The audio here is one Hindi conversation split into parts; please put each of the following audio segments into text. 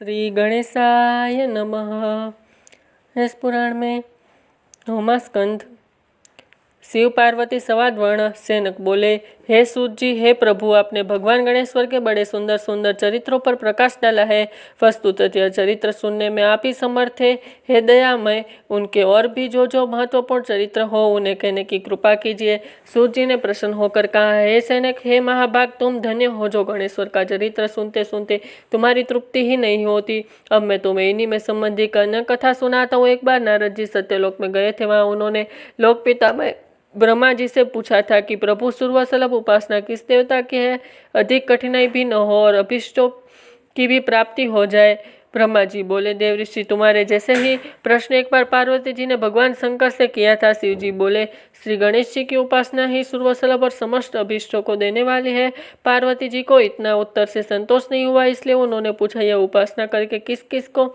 श्री गणेशाय नमः। इस पुराण में 9वां स्कंद। शिव पार्वती संवाद वर्ण। सैनक बोले, हे सूत जी, हे प्रभु, आपने भगवान गणेश्वर के बड़े सुंदर सुंदर चरित्रों पर प्रकाश डाला है। वस्तुतः यह चरित्र सुनने में आप ही समर्थ थे। हे दयामय, उनके और भी जो महत्वपूर्ण चरित्र हो उन्हें कहने की कृपा कीजिए। सूत जी ने प्रसन्न होकर कहा, हे सैनक, हे महाभाग, तुम धन्य हो जो गणेश्वर का चरित्र सुनते सुनते तुम्हारी तृप्ति ही नहीं होती। अब मैं तुम्हें इन्हीं में संबंधी अन्य कथा सुनाता हूँ। एक बार नारद जी सत्यलोक में गए थे। वहाँ उन्होंने लोक पिता में ब्रह्मा जी से पूछा था कि प्रभु, सर्वसुलभ उपासना किस देवता की है, अधिक कठिनाई भी न हो और अभिष्टों की भी प्राप्ति हो जाए। ब्रह्मा जी बोले, देव ऋषि, तुम्हारे जैसे ही प्रश्न एक बार पार्वती जी ने भगवान शंकर से किया था। शिव जी बोले, श्री गणेश जी की उपासना ही सर्वसुलभ और समस्त अभिष्टों को देने वाली है। पार्वती जी को इतना उत्तर से संतोष नहीं हुआ, इसलिए उन्होंने पूछा, यह उपासना करके किस किस को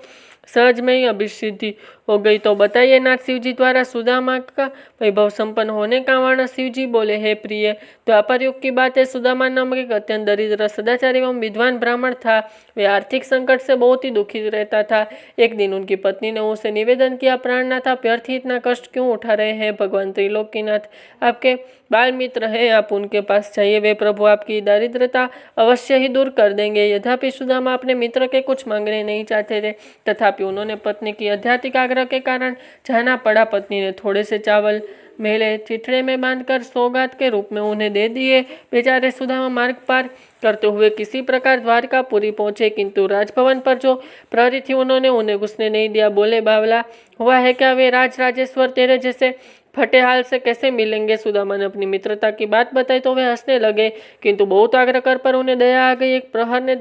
सहज में ही अभिसिद्धि हो गई तो बताइए नाथ। शिव जी द्वारा सुदामा का वैभव संपन्न होने का वर्ण। शिव जी बोले, हे प्रिय, द्वापर युग की बात है। सुदामा नामक एक अत्यंत दरिद्र सदाचारी एवं विद्वान ब्राह्मण था। वे आर्थिक संकट से बहुत ही दुखी रहता था। एक दिन उनकी पत्नी ने उसे निवेदन किया, प्राणनाथ, आप व्यर्थ ही इतना कष्ट क्यों उठा रहे हैं? भगवान त्रिलोकीनाथ आपके बाल मित्र हैं, आप उनके पास जाइए, वे प्रभु आपकी दारिद्रता अवश्य ही दूर कर देंगे। यद्यपि सुदामा अपने मित्र के कुछ मांगने नहीं चाहते थे, तथापि उन्होंने पत्नी की आध्यात्मिक आग्रह के कारण जाना पड़ा। पत्नी ने थोड़े से चावल मेले चिथड़े में बांधकर सौगात के रूप में उन्हें दे दिए। बेचारे सुदामा मार्ग पार करते हुए किसी प्रकार द्वारकापुरी पहुंचे, किंतु राजभवन पर जो प्रहरी थी उन्होंने उन्हें घुसने नहीं दिया। बोले, बावला हुआ है क्या? वे राजेश्वर तेरे जैसे फटे हाल से कैसे मिलेंगे? सुदामा ने अपनी मित्रता की बात बताई तो वे हंसने लगे, किंतु बहुत आग्रह कर पर उन्हें दया आ गई। एक प्रहर ने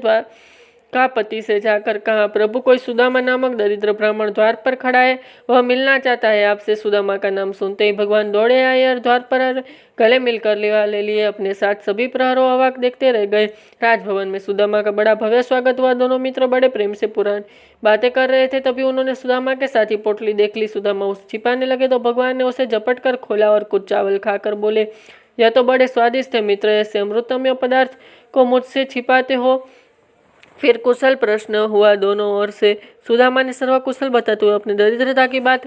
का पति से जाकर कहा, प्रभु, कोई सुदामा नामक दरिद्र ब्राह्मण द्वार पर खड़ा है, वह मिलना चाहता है आपसे। सुदामा का नाम सुनते ही भगवान दौड़े आए और द्वार पर गले मिलकर ले लिए। अपने साथ सभी प्रहरों अवाक देखते रह गए। राजभवन में सुदामा का बड़ा भव्य स्वागत हुआ। दोनों मित्र बड़े प्रेम से पुरानी बातें कर रहे थे, तभी उन्होंने सुदामा के साथ ही पोटली देख ली। सुदामा उसे छिपाने लगे तो भगवान ने उसे झपट कर खोला और कुछ चावल खाकर बोले, यह तो बड़े स्वादिष्ट है मित्र, ऐसे अमृतमय पदार्थ को मुझसे छिपाते हो? फिर कुशल प्रश्न हुआ दोनों ओर से। सुदामा ने सर्वकुशल बताते हुए अपनी दरिद्रता की बात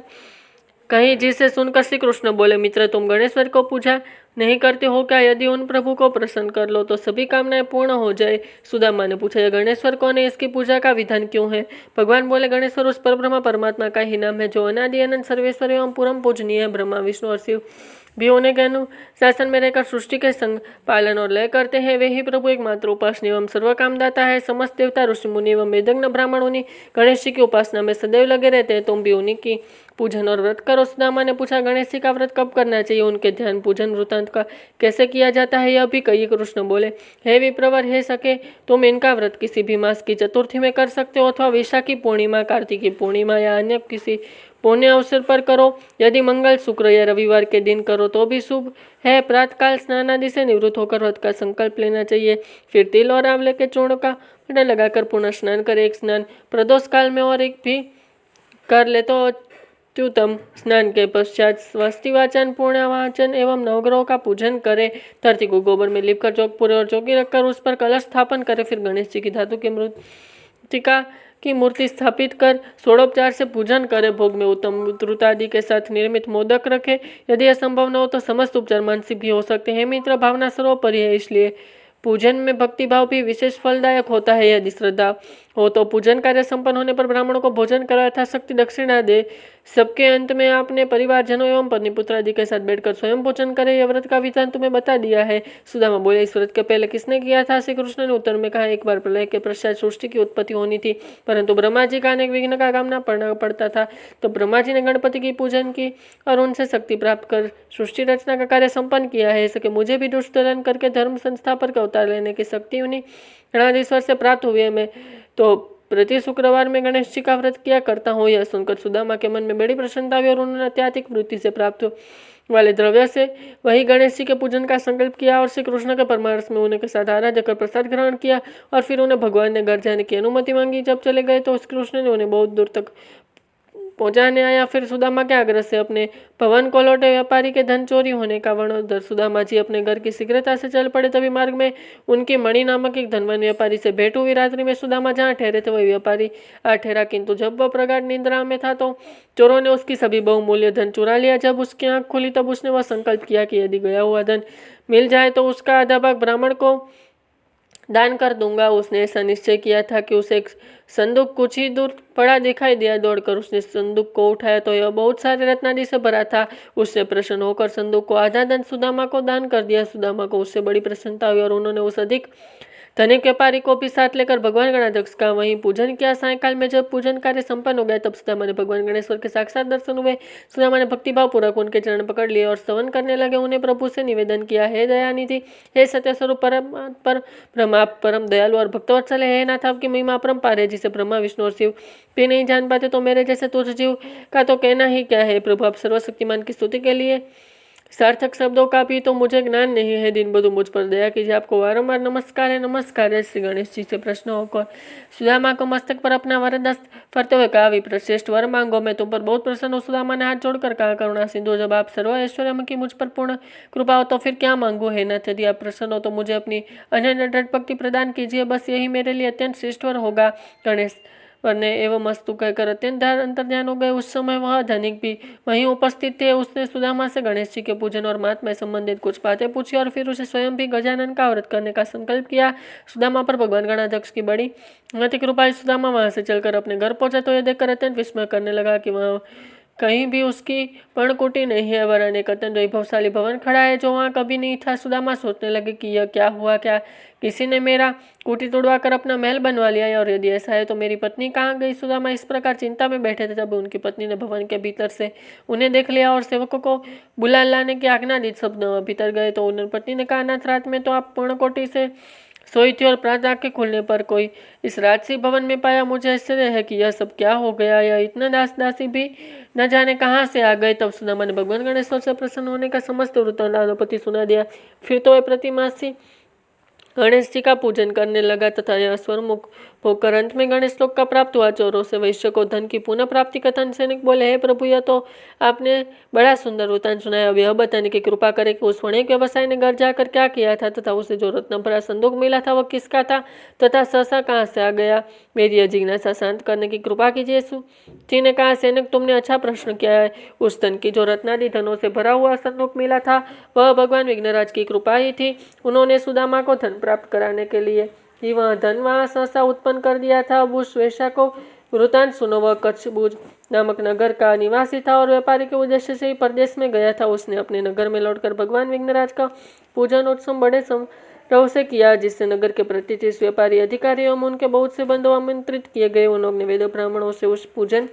कही, जिसे सुनकर श्री कृष्ण बोले, मित्र, तुम गणेश्वर को पूजा नहीं करते हो क्या? यदि उन प्रभु को प्रसन्न कर लो तो सभी कामनाएं पूर्ण हो जाए। सुदामा ने पूछा, यह गणेश्वर कौन है? इसकी पूजा का विधान क्यों है? भगवान बोले, गणेश्वर उस परब्रह्म परमात्मा का ही नाम है जो अनादि अनंत सर्वेश्वर एवं परम पूजनीय है। ब्रह्मा, विष्णु और शिव भी उन्हें के अनुशासन में रहकर सृष्टि के संग पालन और लय करते हैं। वे ही प्रभु एकमात्र उपासनीय एवं सर्व कामदाता है। समस्त देवता, ऋषि मुनि एवं वेदज्ञ ब्राह्मण उन्हीं गणेश जी की उपासना में सदैव लगे रहते हैं। तुम भी उन्हीं की पूजन और व्रत करो। सुदामा ने पूछा, गणेश जी का व्रत कब करना चाहिए? उनके ध्यान पूजन वृतांत का कैसे किया जाता है, यह भी कहिए। कृष्ण बोले, हे विप्रवर, हे सके, तुम इनका व्रत किसी भी मास की चतुर्थी में कर सकते हो अथवा वैशाखी पूर्णिमा, कार्तिकी पूर्णिमा या अन्य किसी पुण्य अवसर पर करो। यदि मंगल, शुक्र या रविवार के दिन करो तो भी शुभ है। प्रातःकाल स्नान आदि से निवृत्त होकर व्रत का संकल्प लेना चाहिए। फिर तिल और आंवले के चूर्ण का मंडल लगाकर पुनः स्नान करे। एक स्नान प्रदोष काल में और एक भी कर ले तो अत्युत्तम। स्नान के पश्चात स्वस्ति वाचन, पूर्ण वाचन एवं नवग्रहों का पूजन करे। धरती को गोबर में लिपकर चौक पूरे और चौकी रखकर उस पर कलश स्थापन करे। फिर गणेश जी की धातु की मृत्तिका की मूर्ति स्थापित कर षोडोपचार से पूजन करे। भोग में उत्तम द्रुत आदि के साथ निर्मित मोदक रखे। यदि यह संभव न हो तो समस्त उपचार मानसिक भी हो सकते हैं। मित्र, भावना सर्वोपरि है, इसलिए पूजन में भक्ति भाव भी विशेष फलदायक होता है। यदि श्रद्धा हो तो पूजन कार्य संपन्न होने पर ब्राह्मणों को भोजन करा था शक्ति दक्षिणा दे। सबके अंत में आपने परिवारजनों एवं पत्नी पुत्र आदि के साथ बैठकर स्वयं भोजन करे। यह व्रत का विधान तुम्हें बता दिया है। सुदामा बोले, इस व्रत के पहले किसने किया था? श्री कृष्ण ने उत्तर में कहा, एक बार प्रलय के पश्चात सृष्टि की उत्पत्ति होनी थी, परंतु ब्रह्मा जी का अनेक विघ्न का सामना करना पड़ता था। तो ब्रह्मा जी ने गणपति की पूजन की और उनसे शक्ति प्राप्त कर सृष्टि रचना का कार्य संपन्न किया है। इसके मुझे भी दुष्ट दलन करके धर्म संस्थापक का अवतार लेने की शक्ति उन्हीं गणाधीश्वर से प्राप्त हुई है। मैं तो प्रति शुक्रवार में गणेश जी का व्रत किया करता हूँ। यह सुनकर सुदामा के मन में बड़ी प्रसन्नता हुई और उन्होंने अत्याधिक वृत्ति से प्राप्त वाले द्रव्य से वही गणेश जी के पूजन का संकल्प किया और श्री कृष्ण के परमार्थ में उन्हें के साथ आराध्य कर प्रसाद ग्रहण किया और फिर उन्हें भगवान ने घर जाने की अनुमति मांगी। जब चले गए तो श्री कृष्ण ने उन्हें बहुत दूर तक पहुंचाने आया। फिर सुदामा के आग्रह से अपने भवन को लौटे। व्यापारी के धन चोरी होने का वर्णन उधर सुदामा जी अपने घर की शीघ्रता से चल पड़े। तभी मार्ग में उनकी मणि नामक एक धनवान व्यापारी से भेंट हुई। रात्रि में सुदामा जहाँ ठहरे थे वही व्यापारी आ ठहरा, किंतु जब वह प्रगाढ़ निद्रा में था तो चोरों ने उसकी सभी बहुमूल्य धन चुरा लिया। जब उसकी आंख खुली तब उसने वह संकल्प किया कि यदि गया हुआ धन मिल जाए तो उसका आधा भाग ब्राह्मण को दान कर दूंगा। उसने ऐसा निश्चय किया था कि उसे एक संदूक कुछ ही दूर पड़ा दिखाई दिया। दौड़कर उसने संदूक को उठाया तो यह बहुत सारे रत्नादि से भरा था। उसने प्रसन्न होकर संदूक को आधा धन सुदामा को दान कर दिया। सुदामा को उससे बड़ी प्रसन्नता हुई और उन्होंने उस अधिक धनिक व्यापारी को भी साथ लेकर भगवान गणाध्यक्ष का वहीं पूजन किया। सायंकाल में जब पूजन कार्य संपन्न हो गया तब सुदामा ने भगवान गणेश्वर के साक्षात दर्शन हुए। सुदामा ने भक्तिभाव पूर्वक उनके चरण पकड़ लिए और स्तवन करने लगे। उन्हें प्रभु से निवेदन किया, हे दयानिधि, हे सत्य स्वरूप, परम दयालु और भक्तवत्सल, हे नाथ, आपकी महिमा अपरंपार है, जिसे ब्रह्मा विष्णु और शिव भी नहीं जान पाते, तो मेरे जैसे तुझ जीव का तो कहना ही क्या है। प्रभु, आप सर्वशक्तिमान की स्तुति के लिए सार्थक शब्दों का भी तो मुझे ज्ञान नहीं है। दिन बधु मुझ पर दया कीजिए, आपको वारंवार नमस्कार है, नमस्कार है। श्री गणेश जी से प्रश्न होकर सुदामा को मस्तक पर अपना वरदस्त फरते हुए कहा, विप्र श्रेष्ठ, वर मांगो, मैं तुम पर बहुत प्रसन्न हूँ। सुदामा ने हाथ जोड़कर कहा, करुणा सिंधु, जब आप सर्व ऐश्वर्य की मुझ पर पूर्ण कृपा हो तो फिर क्या मांगू है नाथ। यदि आप प्रसन्न हो तो मुझे अपनी अनन्य दृढ़ भक्ति प्रदान कीजिए, बस यही मेरे लिए अत्यंत श्रेष्ठ वर होगा। गणेश वरने एवं मस्तु कहकर अत्यंत अंतर्ध्यान हो गए। उस समय वह धनिक भी वहीं उपस्थित थे। उसने सुदामा से गणेश जी के पूजन और महात्म्य संबंधित कुछ बातें पूछी और फिर उसे स्वयं भी गजानन का व्रत करने का संकल्प किया। सुदामा पर भगवान गणाध्यक्ष की बड़ी अति कृपा। सुदामा वहां से चलकर अपने घर पहुंचा तो यह देखकर अत्यंत विस्मय करने लगा कि वहाँ कहीं भी उसकी पर्णकुटी नहीं है, वरन एक अत्यंत वैभवशाली भवन खड़ा है जो वहाँ कभी नहीं था। सुदामा सोचने लगे कि यह क्या हुआ, क्या किसी ने मेरा कुटी तोड़वाकर अपना महल बनवा लिया, और यदि ऐसा है तो मेरी पत्नी कहाँ गई। सुदामा इस प्रकार चिंता में बैठे थे तब उनकी पत्नी ने भवन के भीतर से उन्हें देख लिया और सेवकों को बुला लाने की आज्ञा दी। सब भीतर गए तो उन्होंने पत्नी ने कहा, नाथ, रात में तो आप पर्णकोटी से सोई थी और प्रातः के खुलने पर कोई इस राजसी भवन में पाया। मुझे आश्चर्य है कि यह सब क्या हो गया, यह इतना दास दासी भी न जाने कहाँ से आ गए। तब सुदामा ने भगवान गणेश्वर से प्रसन्न होने का समस्त वृत्तांत सुना दिया। फिर तो वह प्रतिमासी गणेश जी का पूजन करने लगा तथा यह स्वरमुख होकर अंत में गणेश लोक का प्राप्त हुआ। चोरों से वैश्य को धन की पुनः प्राप्ति कथन सैनिक बोले, हे प्रभु, यह तो आपने बड़ा सुंदर वृत्तांत सुनाया। अब यह बताने की कृपा करे कि उस वणिक व्यवसाय ने घर जाकर क्या किया था तथा उसे जो रत्न भरा संदूक मिला था वह किसका था तथा सहसा कहाँ से आ गया। मेरी यह जिज्ञासा शांत करने की कृपा कीजिए। जी ने कहा, सैनिक, तुमने अच्छा प्रश्न किया है। उस धन की जो रत्नादि धनों से भरा हुआ संदूक मिला था वह भगवान विघ्नराज की कृपा ही थी। उन्होंने सुदामा को धन प्राप्त कराने के लिए ही वह धन वहाँ सहसा उत्पन्न कर दिया था। अब उस वेश्या को वृतांत सुनो। वह कच्छबुज नामक नगर का निवासी था और व्यापारी के उद्देश्य से ही परदेश में गया था। उसने अपने नगर में लौटकर भगवान विघ्नराज का पूजन उत्सव बड़े समारोह से किया, जिससे नगर के 35 व्यापारी अधिकारी एवं उनके बहुत से बंधु आमंत्रित किए गए। उन्होंने वेद ब्राह्मणों से उस पूजन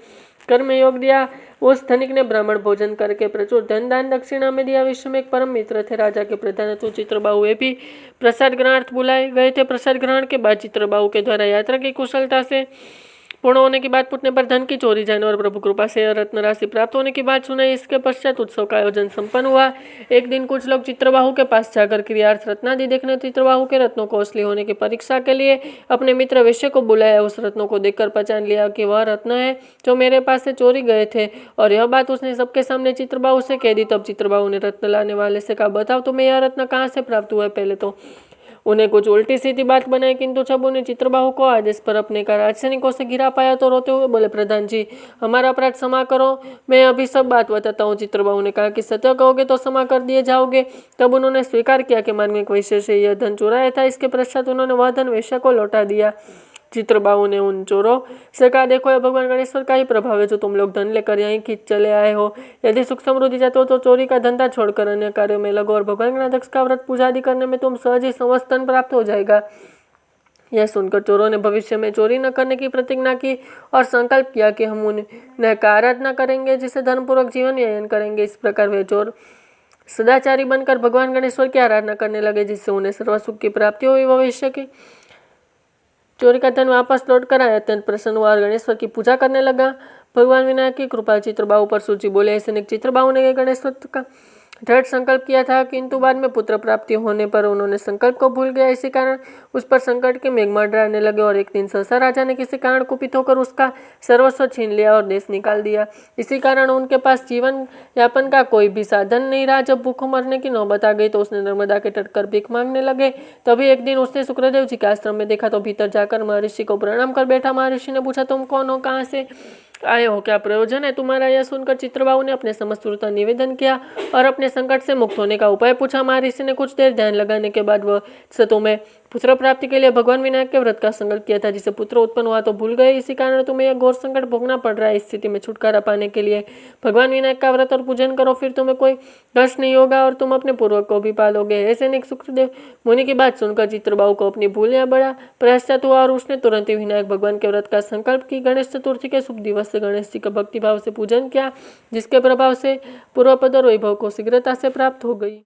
कर्म योग दिया। उस धनिक ने ब्राह्मण भोजन करके प्रचुर धन दान दक्षिणा में दिया। विश्व में एक परम मित्र थे। राजा के प्रधान चित्रबाहु वे भी प्रसाद ग्रहणार्थ बुलाए गए थे। प्रसाद ग्रहण के बाद चित्रबाहु के द्वारा यात्रा की कुशलता से पूर्ण होने के बाद पूछने पर धन की चोरी जाने और प्रभु कृपा से रत्न राशि प्राप्त होने की बात सुनाई। इसके पश्चात उत्सव का आयोजन संपन्न हुआ। एक दिन कुछ लोग चित्रबाहु के पास जाकर क्रियार्थ रत्नादि देखने चित्रबाहु के रत्नों को असली होने की परीक्षा के लिए अपने मित्र वैश्य को बुलाया। उस रत्नों को देखकर पहचान लिया कि वह रत्न है जो मेरे पास से चोरी गए थे, और यह बात उसने सबके सामने चित्रबाहु से कह दी। तब चित्रबाहु ने रत्न लाने वाले से कहा, बताओ तुम्हें यह रत्न कहाँ से प्राप्त हुआ है। पहले तो उन्हें कुछ उल्टी सीधी बात बनाई, किंतु जब उन्हें चित्रबाहु को आदेश पर अपने का राजसैनिकों से घिरा पाया तो रोते हुए बोले, प्रधान जी, हमारा अपराध क्षमा करो, मैं अभी सब बात बताता हूँ। चित्रबाहु ने कहा कि सत्य कहोगे तो क्षमा कर दिए जाओगे। तब उन्होंने स्वीकार किया कि मार्मिक वैश्य से यह धन चुराया था। इसके पश्चात उन्होंने वह धन वैश्य को लौटा दिया। चित्रबाहु ने उन चोरों से कहा, देखो, यह भगवान गणेश्वर का ही प्रभाव है जो तुम लोग धन लेकर यहीं खींच चले आए हो। यदि सुख समृद्धि चाहते हो तो चोरी का धंधा छोड़कर अन्य कार्यों में लगो और भगवान गणाध्यक्ष का व्रत पूजा आदि करने में तुम सहज ही समस्त धन प्राप्त हो जाएगा। यह सुनकर चोरों ने भविष्य में चोरी न करने की प्रतिज्ञा की और संकल्प किया कि हम उन्हें का आराधना करेंगे, जिससे धर्मपूर्वक जीवन यापन करेंगे। इस प्रकार वे चोर सदाचारी बनकर भगवान गणेश्वर की आराधना करने लगे, जिससे उन्हें सर्वसुख की प्राप्ति हुई। भविष्य की चोरी का धन वापस लौट कर आया, अत्यंत प्रसन्न हुआ और गणेश्वर की पूजा करने लगा। भगवान विनायक की कृपा चित्रबाहु पर सूची बोले, ऐसे चित्रबाहु ने गणेश्वर का दृढ़ संकल्प किया था, किंतु बाद में पुत्र प्राप्ति होने पर उन्होंने संकल्प को भूल गया। इसी कारण उस पर संकट के मेघ मंडराने लगे और एक दिन सहसा राजा ने किसी कारण कुपित होकर उसका सर्वस्व छीन लिया और देश निकाल दिया। इसी कारण उनके पास जीवन यापन का कोई भी साधन नहीं रहा। जब भूख मरने की नौबत आ गई तो उसने नर्मदा के तट कर भीख मांगने लगे। तभी एक दिन उसने शुक्रदेव जी के आश्रम में देखा तो भीतर जाकर महर्षि को प्रणाम कर बैठा। महर्षि ने पूछा, तुम कौन हो, कहाँ से आए हो, क्या प्रयोजन है तुम्हारा? यह सुनकर चित्रबाहु ने अपने समस्त वृत्तांत निवेदन किया और अपने संकट से मुक्त होने का उपाय पूछा। महर्षि ने कुछ देर ध्यान लगाने के बाद वह सतों में पुत्र प्राप्ति के लिए भगवान विनायक के व्रत का संकल्प किया था, जिसे पुत्र उत्पन्न हुआ तो भूल गए। इसी कारण तुम्हें यह घोर संकट भोगना पड़ रहा है। इस स्थिति में छुटकारा पाने के लिए भगवान विनायक का व्रत और पूजन करो, फिर तुम्हें कोई कष्ट नहीं होगा और तुम अपने पूर्वज को भी पालोगे। ऐसे सैनिक शुक्रदेव मुनि की बात सुनकर चित्रबाहु को अपनी भूल या बड़ा पश्चाताप हुआ और उसने तुरंत ही विनायक भगवान के व्रत का संकल्प की। गणेश चतुर्थी के शुभ दिवस से गणेश जी का भक्तिभाव से पूजन किया, जिसके प्रभाव से पूर्वपद और वैभव को शीघ्रता से प्राप्त हो गई।